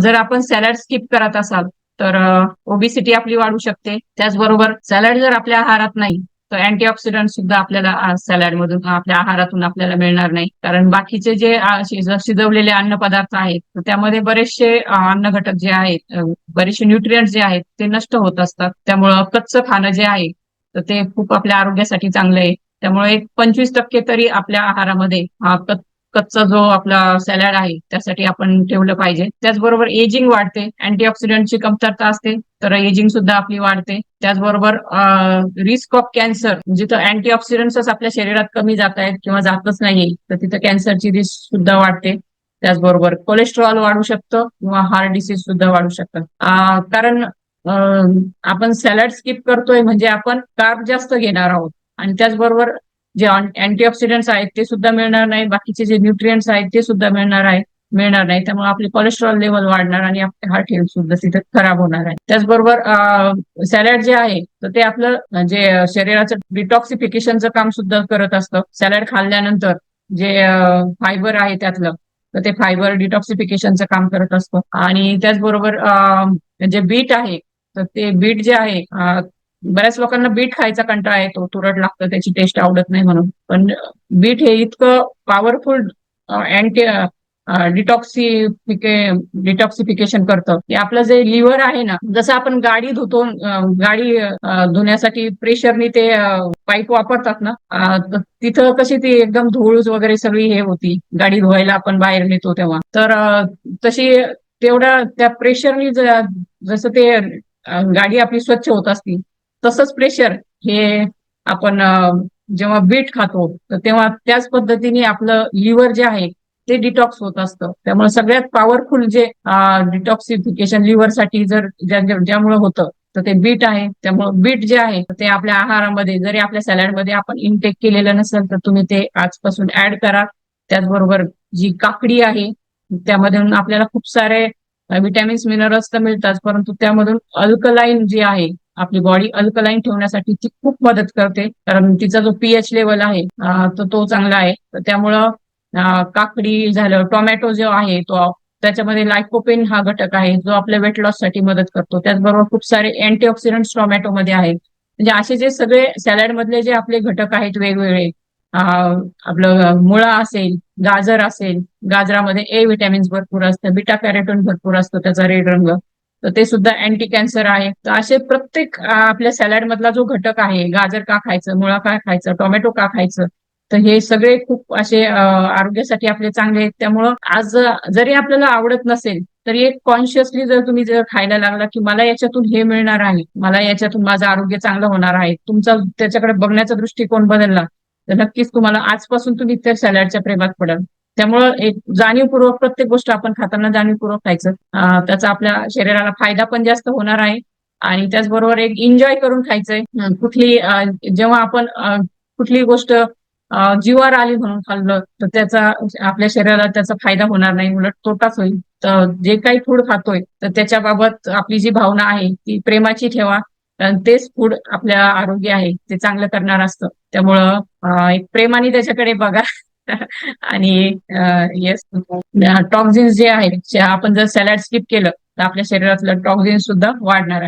जर आपण salad skip करत असाल तर ओबेसिटी आपली वाढू शकते. त्याचबरोबर सॅलड जर आपल्या आहारात नाही तर अँटीऑक्सिडंट सुद्धा आपल्याला सॅलड मधून आपल्या आहारातून आपल्याला मिळणार नाही. कारण बाकीचे जे शिजवलेले अन्न पदार्थ आहेत तर त्यामध्ये बरेचसे अन्न घटक जे आहेत, बरेचसे न्यूट्रिएंट जे आहेत ते नष्ट होत असतात. त्यामुळं कच्चं खाणं जे आहे तर ते खूप आपल्या आरोग्यासाठी चांगलं आहे. त्यामुळे एक 25% तरी आपल्या आहारामध्ये कच्चा जो आपला सॅलड आहे त्यासाठी आपण ठेवलं पाहिजे. त्याचबरोबर एजिंग वाढते, अँटीऑक्सिडंटची कमतरता असते तर एजिंग सुद्धा आपली वाढते. त्याचबरोबर रिस्क ऑफ कॅन्सर, जिथं अँटीऑक्सिडंट्स आपल्या शरीरात कमी जात आहेत किंवा जातच नाही तर तिथं कॅन्सरची रिस्क सुद्धा वाढते. त्याचबरोबर कोलेस्ट्रॉल वाढू शकतं किंवा हार्ट डिसीज सुद्धा वाढू शकतं. कारण आपण सॅलड स्किप करतोय म्हणजे आपण कार्ब जास्त घेणार आहोत आणि त्याचबरोबर जे अँटीऑक्सिडंट्स आहेत ते सुद्धा मिळणार नाही, बाकीचे जे न्यूट्रिएंट्स आहेत ते सुद्धा मिळणार नाही. त्यामुळे आपली कोलेस्ट्रॉल लेवल वाढणार आणि आपले हार्ट हेल्थ सुद्धा तिथे खराब होणार आहे. त्याचबरोबर सॅलड जे आहे तर ते आपलं जे शरीराचं डिटॉक्सिफिकेशनचं काम सुद्धा करत असतं. सॅलड खाल्ल्यानंतर जे फायबर आहे त्यातलं तर ते फायबर डिटॉक्सिफिकेशनचं काम करत असतं. आणि त्याचबरोबर जे बीट आहे तर ते बीट जे आहे, बऱ्याच लोकांना बीट खायचा कंटाळा येतो, तुरट लागतं, त्याची टेस्ट आवडत नाही म्हणून. पण बीट हे इतकं पॉवरफुल अँटी डिटॉक्सिफिकेशन करतं की आपलं जे लिव्हर आहे ना, जसं आपण गाडी धुतो, गाडी धुण्यासाठी प्रेशरनी ते पाईप वापरतात ना, तर तिथं कशी ती एकदम धूळ वगैरे सगळी हे होती गाडी धुवायला आपण बाहेर नेतो तेव्हा. तर तशी तेवढ्या त्या प्रेशरनी जसं ते गाडी आपली स्वच्छ होत असती तसंच प्रेशर हे आपण जेव्हा बीट खातो तर तेव्हा त्याच पद्धतीने आपलं लिव्हर जे आहे ते डिटॉक्स होत असतं. त्यामुळे सगळ्यात पॉवरफुल जे डिटॉक्सिफिकेशन लिव्हरसाठी जर ज्यामुळे होतं तर ते बीट आहे. त्यामुळे बीट जे आहे ते आपल्या आहारामध्ये, जरी आपल्या सॅलडमध्ये आपण इनटेक केलेलं नसेल तर तुम्ही ते आजपासून ऍड करा. त्याचबरोबर जी काकडी आहे त्यामधून आपल्याला खूप सारे विटॅमिन्स मिनरल्स तर मिळतात, परंतु त्यामधून अल्कलाईन जी आहे आपली बॉडी अल्कलाईन ठेवण्यासाठी ती खूप मदत करते. कारण तिचा जो पीएच लेवल आहे तो चांगला आहे. तर त्यामुळं काकडी झालं, टोमॅटो जो आहे तो त्याच्यामध्ये लायकोपेन हा घटक आहे जो आपल्या वेट लॉस साठी मदत करतो. त्याचबरोबर खूप सारे अँटीऑक्सिडंट्स टोमॅटोमध्ये आहेत. म्हणजे असे जे सगळे सॅलड मधले जे आपले घटक आहेत वेगवेगळे, आपलं मुळा असेल, गाजर असेल, गाजरामध्ये ए विटॅमिन्स भरपूर असतं, बीटा कॅरोटीन भरपूर असतो, त्याचा रेड रंग, तर ते सुद्धा अँटी कॅन्सर आहे. तर असे प्रत्येक आपल्या सॅलड मधला जो घटक आहे, गाजर का खायचं, मुळा का खायचं, टोमॅटो का खायचं, तर हे सगळे खूप असे आरोग्यासाठी आपले चांगले आहेत. त्यामुळं आज जरी आपल्याला आवडत नसेल तरी एक कॉन्शियसली जर तुम्ही जर खायला लागला की मला याच्यातून हे मिळणार आहे, मला याच्यातून माझं आरोग्य चांगलं होणार आहे, तुमचा त्याच्याकडे बघण्याचा दृष्टिकोन बदलला तर नक्कीच तुम्हाला आजपासून तुम्ही त्या सॅलडच्या प्रेमात पडाल. त्यामुळं एक जाणीवपूर्वक प्रत्येक गोष्ट आपण खाताना जाणीवपूर्वक खायचं, त्याचा आपल्या शरीराला फायदा पण जास्त होणार आहे. आणि त्याचबरोबर एक एन्जॉय करून खायचंय. जेव्हा आपण कुठली गोष्ट जीवावर आली म्हणून खाल्लं तर त्याचा आपल्या शरीराला त्याचा फायदा होणार नाही, उलट तोटाच होईल. तर जे काही फूड खातोय तर त्याच्याबाबत आपली जी भावना आहे ती प्रेमाची ठेवा, कारण तेच फूड आपल्या आरोग्य आहे ते चांगलं करणार असतं. त्यामुळं एक प्रेमाने त्याच्याकडे बघा. आणि येस, टॉक्झिन्स जे आहेत, आपण जर सॅलड स्किप केलं तर आपल्या शरीरातलं टॉक्झिन्स सुद्धा वाढणार आहे.